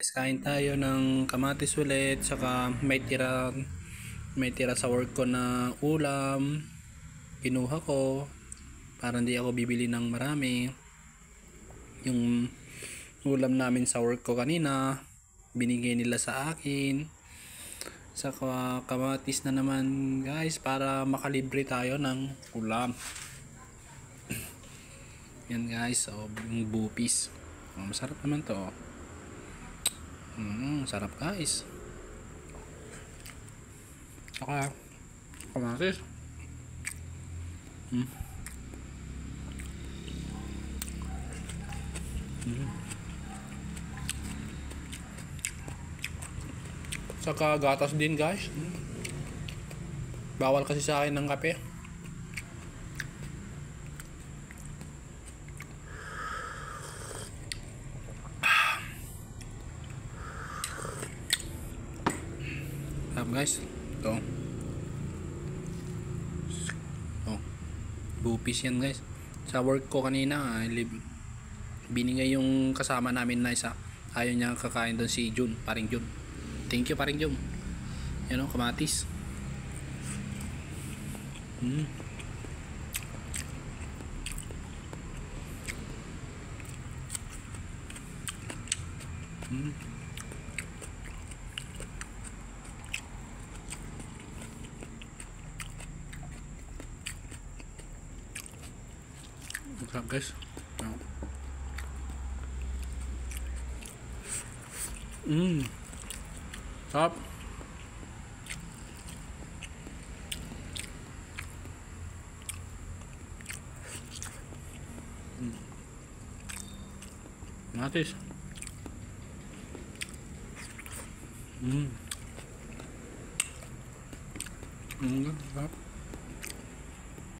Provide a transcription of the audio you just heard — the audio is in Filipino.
Kain tayo ng kamatis ulit, saka may tira sa work ko na ulam. Kinuha ko para hindi ako bibili ng marami. Yung ulam namin sa work ko kanina, binigay nila sa akin. Saka kamatis na naman guys, para makalibre tayo ng ulam. Yan guys, so yung bupis. Masarap naman to. Sarap guys. Saka kamatis. Saka gatas din guys. Bawal kasi sa akin ng kape. Guys, ito bupis yan guys. Sa work ko kanina binigay yung kasama namin na isa, ayaw niya kakain doon, si Jun, paring Jun. Thank you paring Jun. Yan o, kamatis. Sarap guys. Sarap. Matis. Sarap.